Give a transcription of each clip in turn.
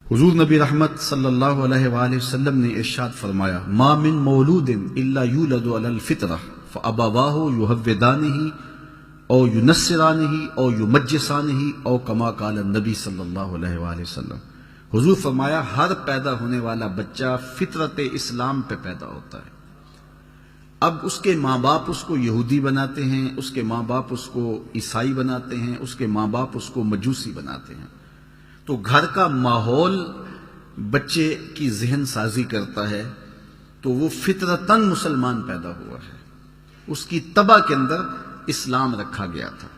حضور نبی رحمت صلی اللہ علیہ وآلہ وسلم نے ارشاد فرمایا، ما من مولود الا یولد علی الفطرہ فابواہ یہودانہ او ینصرانہ او یمجسانہ او کما قال النبی صلی اللہ علیہ وآلہ وسلم۔ حضور فرمایا ہر پیدا ہونے والا بچہ فطرت اسلام پہ پیدا ہوتا ہے۔ اب اس کے ماں باپ اس کو یہودی بناتے ہیں، اس کے ماں باپ اس کو عیسائی بناتے ہیں، اس کے ماں باپ اس کو مجوسی بناتے ہیں۔ تو گھر کا ماحول بچے کی ذہن سازی کرتا ہے، تو وہ فطرتاً مسلمان پیدا ہوا ہے، اس کی طبع کے اندر اسلام رکھا گیا تھا۔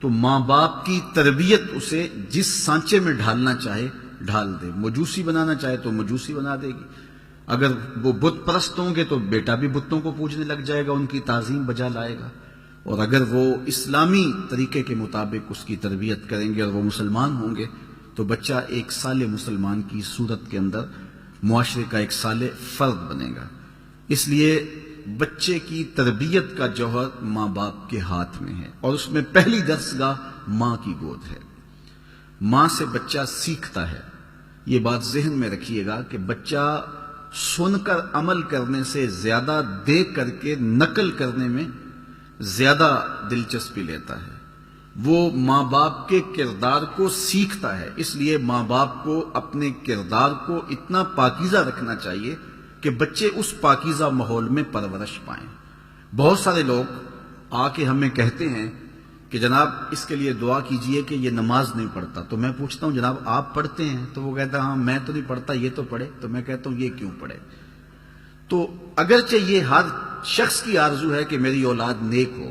تو ماں باپ کی تربیت اسے جس سانچے میں ڈھالنا چاہے ڈھال دے، مجوسی بنانا چاہے تو مجوسی بنا دے گی، اگر وہ بت پرست ہوں گے تو بیٹا بھی بتوں کو پوجنے لگ جائے گا، ان کی تعظیم بجا لائے گا، اور اگر وہ اسلامی طریقے کے مطابق اس کی تربیت کریں گے اور وہ مسلمان ہوں گے تو بچہ ایک صالح مسلمان کی صورت کے اندر معاشرے کا ایک صالح فرد بنے گا۔ اس لیے بچے کی تربیت کا جوہر ماں باپ کے ہاتھ میں ہے، اور اس میں پہلی درسگاہ ماں کی گود ہے۔ ماں سے بچہ سیکھتا ہے، یہ بات ذہن میں رکھیے گا کہ بچہ سن کر عمل کرنے سے زیادہ دیکھ کر کے نقل کرنے میں زیادہ دلچسپی لیتا ہے۔ وہ ماں باپ کے کردار کو سیکھتا ہے، اس لیے ماں باپ کو اپنے کردار کو اتنا پاکیزہ رکھنا چاہیے کہ بچے اس پاکیزہ ماحول میں پرورش پائیں۔ بہت سارے لوگ آ کے ہمیں کہتے ہیں کہ جناب اس کے لیے دعا کیجئے کہ یہ نماز نہیں پڑھتا، تو میں پوچھتا ہوں جناب آپ پڑھتے ہیں؟ تو وہ کہتا ہے ہاں میں تو نہیں پڑھتا، یہ تو پڑھے۔ تو میں کہتا ہوں یہ کیوں پڑھے؟ تو اگرچہ یہ ہر شخص کی آرزو ہے کہ میری اولاد نیک ہو،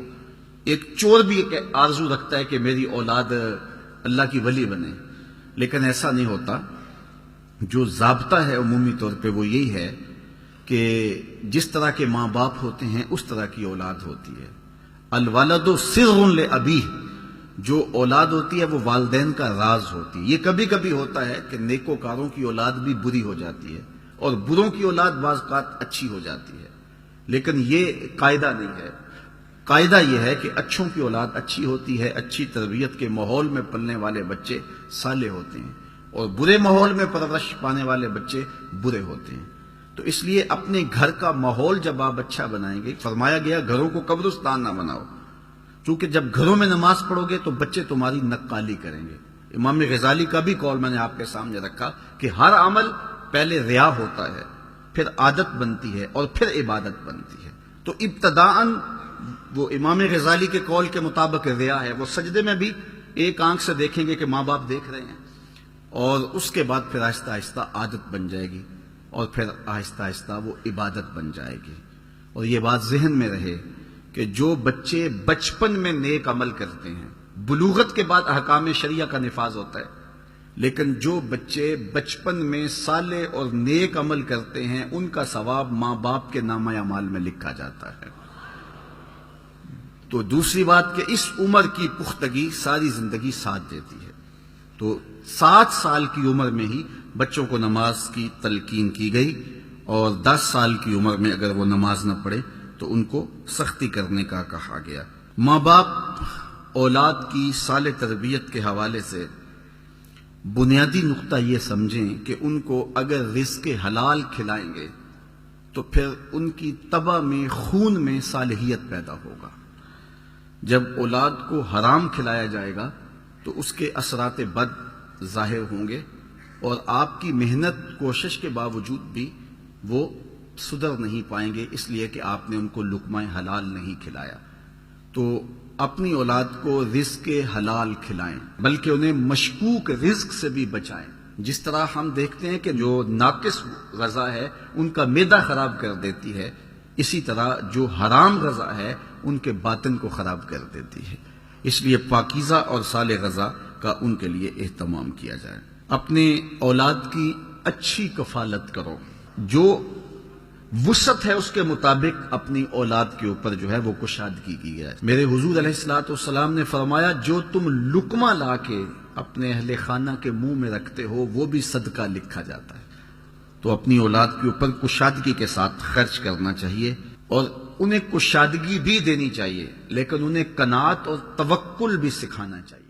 ایک چور بھی ایک آرزو رکھتا ہے کہ میری اولاد اللہ کی ولی بنے، لیکن ایسا نہیں ہوتا۔ جو ضابطہ ہے عمومی طور پہ وہ یہی ہے کہ جس طرح کے ماں باپ ہوتے ہیں اس طرح کی اولاد ہوتی ہے۔ الولد سر لابیہ، جو اولاد ہوتی ہے وہ والدین کا راز ہوتی ہے۔ یہ کبھی کبھی ہوتا ہے کہ نیکوکاروں کی اولاد بھی بری ہو جاتی ہے اور بروں کی اولاد بعض اوقات اچھی ہو جاتی ہے، لیکن یہ قاعدہ نہیں ہے۔ قاعدہ یہ ہے کہ اچھوں کی اولاد اچھی ہوتی ہے، اچھی تربیت کے ماحول میں پلنے والے بچے صالح ہوتے ہیں، اور برے ماحول میں پرورش پانے والے بچے برے ہوتے ہیں۔ تو اس لیے اپنے گھر کا ماحول جب آپ اچھا بنائیں گے، فرمایا گیا گھروں کو قبرستان نہ بناؤ، چونکہ جب گھروں میں نماز پڑھو گے تو بچے تمہاری نقالی کریں گے۔ امام غزالی کا بھی قول میں نے آپ کے سامنے رکھا کہ ہر عمل پہلے ریا ہوتا ہے، پھر عادت بنتی ہے اور پھر عبادت بنتی ہے۔ تو ابتداءً وہ امام غزالی کے قول کے مطابق ریا ہے، وہ سجدے میں بھی ایک آنکھ سے دیکھیں گے کہ ماں باپ دیکھ رہے ہیں، اور اس کے بعد پھر آہستہ آہستہ عادت بن جائے گی، اور پھر آہستہ آہستہ وہ عبادت بن جائے گی۔ اور یہ بات ذہن میں رہے کہ جو بچے بچپن میں نیک عمل کرتے ہیں، بلوغت کے بعد احکام شریعہ کا نفاذ ہوتا ہے، لیکن جو بچے بچپن میں صالح اور نیک عمل کرتے ہیں ان کا ثواب ماں باپ کے نامہ اعمال میں لکھا جاتا ہے۔ تو دوسری بات کہ اس عمر کی پختگی ساری زندگی ساتھ دیتی ہے۔ تو 7 سال کی عمر میں ہی بچوں کو نماز کی تلقین کی گئی، اور 10 سال کی عمر میں اگر وہ نماز نہ پڑھے تو ان کو سختی کرنے کا کہا گیا۔ ماں باپ اولاد کی صالح تربیت کے حوالے سے بنیادی نقطہ یہ سمجھیں کہ ان کو اگر رزق حلال کھلائیں گے تو پھر ان کی طبع میں خون میں صالحیت پیدا ہوگا۔ جب اولاد کو حرام کھلایا جائے گا تو اس کے اثرات بد ظاہر ہوں گے، اور آپ کی محنت کوشش کے باوجود بھی وہ سدھر نہیں پائیں گے، اس لیے کہ آپ نے ان کو لقمہ حلال نہیں کھلایا۔ تو اپنی اولاد کو رزق حلال کھلائیں، بلکہ انہیں مشکوک رزق سے بھی بچائیں۔ جس طرح ہم دیکھتے ہیں کہ جو ناقص غذا ہے ان کا معدہ خراب کر دیتی ہے، اسی طرح جو حرام غذا ہے ان کے باطن کو خراب کر دیتی ہے۔ اس لیے پاکیزہ اور صالح غذا کا ان کے لیے اہتمام کیا جائے۔ اپنے اولاد کی اچھی کفالت کرو، جو وسعت ہے اس کے مطابق اپنی اولاد کے اوپر جو ہے وہ کشادگی کی جائے۔ میرے حضور علیہ الصلوۃ والسلام نے فرمایا جو تم لقمہ لا کے اپنے اہل خانہ کے منہ میں رکھتے ہو وہ بھی صدقہ لکھا جاتا ہے۔ تو اپنی اولاد کے اوپر کشادگی کے ساتھ خرچ کرنا چاہیے، اور انہیں کشادگی بھی دینی چاہیے، لیکن انہیں قناعت اور توکل بھی سکھانا چاہیے۔